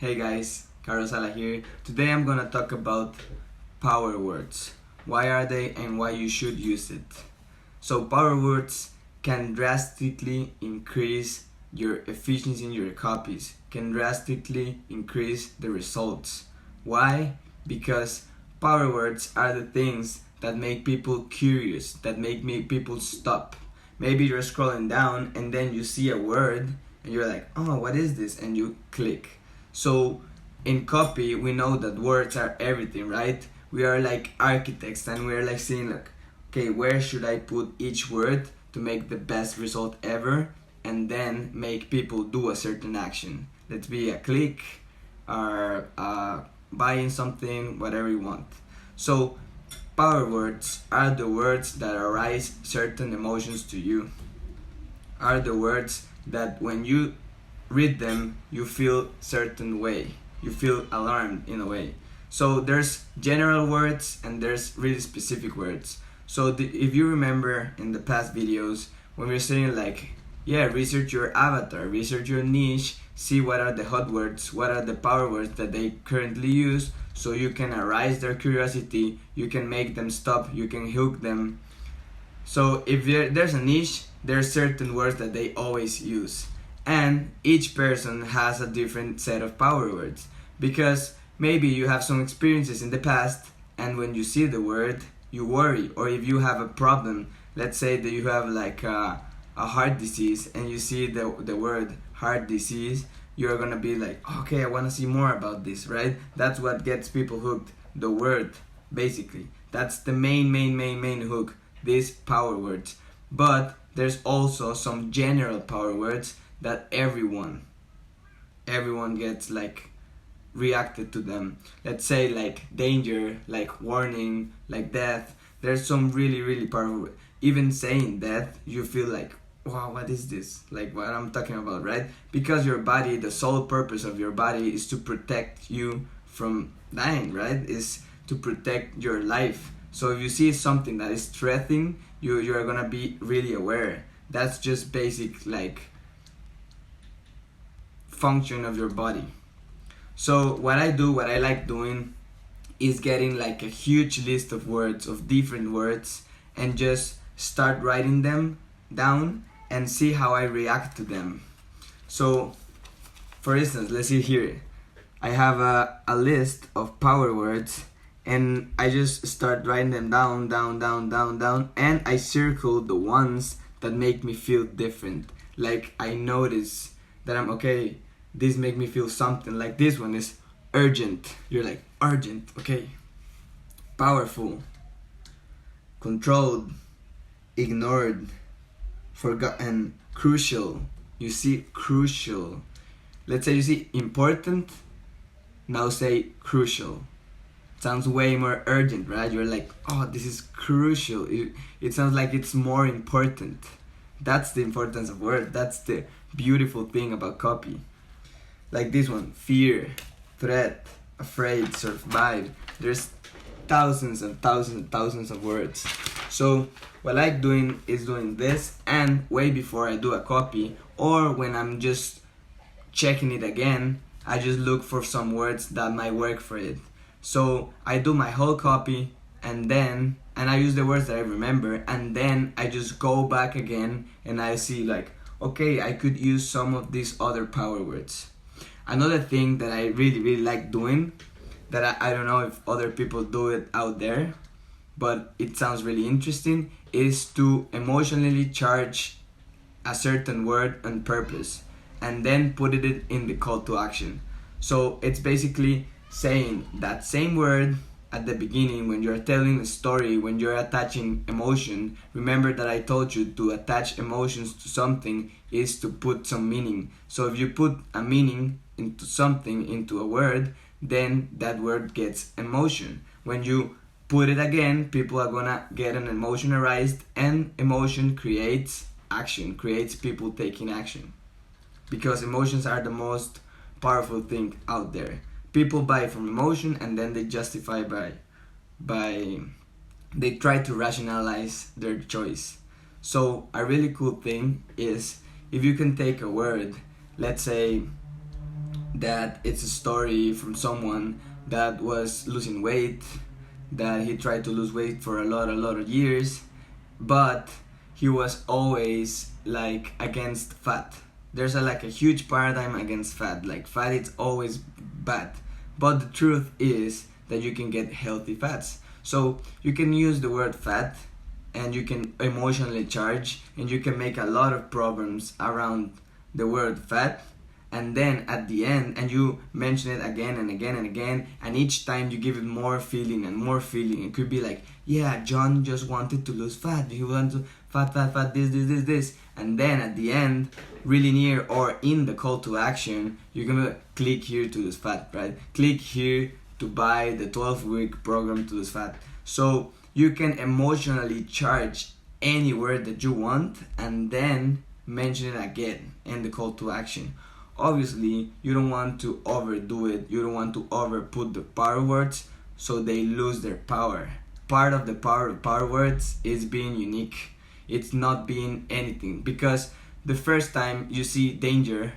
Hey guys, Carlos Sala here. Today I'm gonna talk about power words. Why are they and why you should use it. So power words can drastically increase your efficiency in your copies, can drastically increase the results. Why? Because power words are the things that make people curious, that make people stop. Maybe you're scrolling down and then you see a word and you're like, oh, what is this? And you click. So in copy, we know that words are everything, right? We are like architects and we're like saying like, okay, where should I put each word to make the best result ever and then make people do a certain action. Let's be a click or buying something, whatever you want. So power words are the words that arise certain emotions to you, are the words that when you read them, you feel certain way. You feel alarmed in a way. So there's general words and there's really specific words. So if you remember in the past videos, when we were saying like, yeah, research your avatar, research your niche, see what are the hot words, what are the power words that they currently use, so you can arise their curiosity, you can make them stop, you can hook them. So if there's a niche, there's certain words that they always use. And each person has a different set of power words, because maybe you have some experiences in the past and when you see the word you worry, or if you have a problem, let's say that you have like a heart disease and you see the word heart disease, you're gonna be like, okay, I want to see more about this, right? That's what gets people hooked, the word, basically. That's the main hook, these power words. But there's also some general power words that everyone gets like reacted to them. Let's say like danger, like warning, like death. There's some really powerful. Even saying death, you feel like, wow, what is this? Like what I'm talking about, right? Because your body, the sole purpose of your body is to protect you from dying, right? Is to protect your life. So if you see something that is threatening, you're gonna be really aware. That's just basic like function of your body. So what I like doing is getting like a huge list of words, of different words, and just start writing them down and see how I react to them. So for instance, let's see here. I have a list of power words and I just start writing them down, and I circle the ones that make me feel different. Like I notice that I'm okay, this make me feel something. Like this one is urgent. You're like, urgent, okay. Powerful, controlled, ignored, forgotten, crucial. You see crucial. Let's say you see important, now say crucial. Sounds way more urgent, right? You're like, oh, this is crucial. It sounds like it's more important. That's the importance of words. That's the beautiful thing about copy. Like this one, fear, threat, afraid, survive. There's thousands of words. So what I like doing is doing this, and way before I do a copy, or when I'm just checking it again, I just look for some words that might work for it. So I do my whole copy and I use the words that I remember, and then I just go back again and I see like, okay, I could use some of these other power words. Another thing that I really like doing, that I don't know if other people do it out there, but it sounds really interesting, is to emotionally charge a certain word on purpose and then put it in the call to action. So it's basically saying that same word at the beginning when you're telling a story, when you're attaching emotion. Remember that I told you to attach emotions to something is to put some meaning. So if you put a meaning into something, into a word, then that word gets emotion. When you put it again, people are gonna get an emotion arised, and emotion creates action, creates people taking action. Because emotions are the most powerful thing out there. People buy from emotion and then they justify by they try to rationalize their choice. So a really cool thing is if you can take a word, let's say that it's a story from someone that was losing weight, that he tried to lose weight for a lot of years, but he was always like against fat. There's like a huge paradigm against fat. Like fat is always bad, but the truth is that you can get healthy fats. So you can use the word fat, and you can emotionally charge, and you can make a lot of problems around the word fat, and then at the end, and you mention it again and again and again, and each time you give it more feeling and more feeling. It could be like, yeah, John just wanted to lose fat, he wanted to fat, this, and then at the end, really near or in the call to action, you're gonna click here to lose fat, right? Click here to buy the 12-week program to lose fat. So you can emotionally charge any word that you want and then mention it again in the call to action. Obviously, you don't want to overdo it. You don't want to overput the power words so they lose their power. Part of the power of power words is being unique. It's not being anything, because the first time you see danger,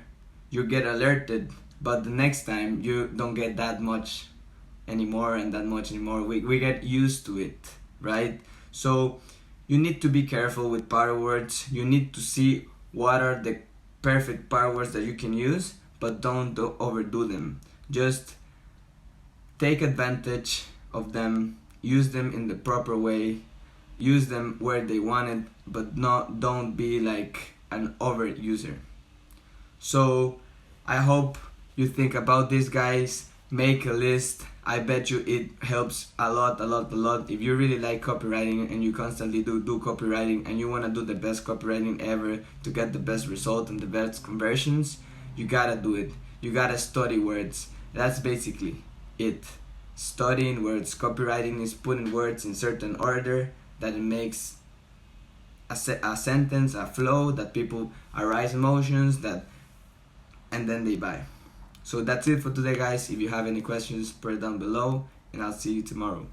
you get alerted, but the next time you don't get that much anymore and that much anymore. We get used to it, right? So you need to be careful with power words. You need to see what are the perfect power words that you can use, but don't overdo them. Just take advantage of them, use them in the proper way, use them where they want it, but don't be like an over user. So I hope you think about this, guys. Make a list. I bet you it helps a lot. If you really like copywriting and you constantly do copywriting and you want to do the best copywriting ever to get the best result and the best conversions, you gotta do it. You gotta study words. That's basically it. Studying words. Copywriting is putting words in certain order that it makes a sentence, a flow, that people arise emotions, and then they buy. So that's it for today, guys. If you have any questions, put it down below, and I'll see you tomorrow.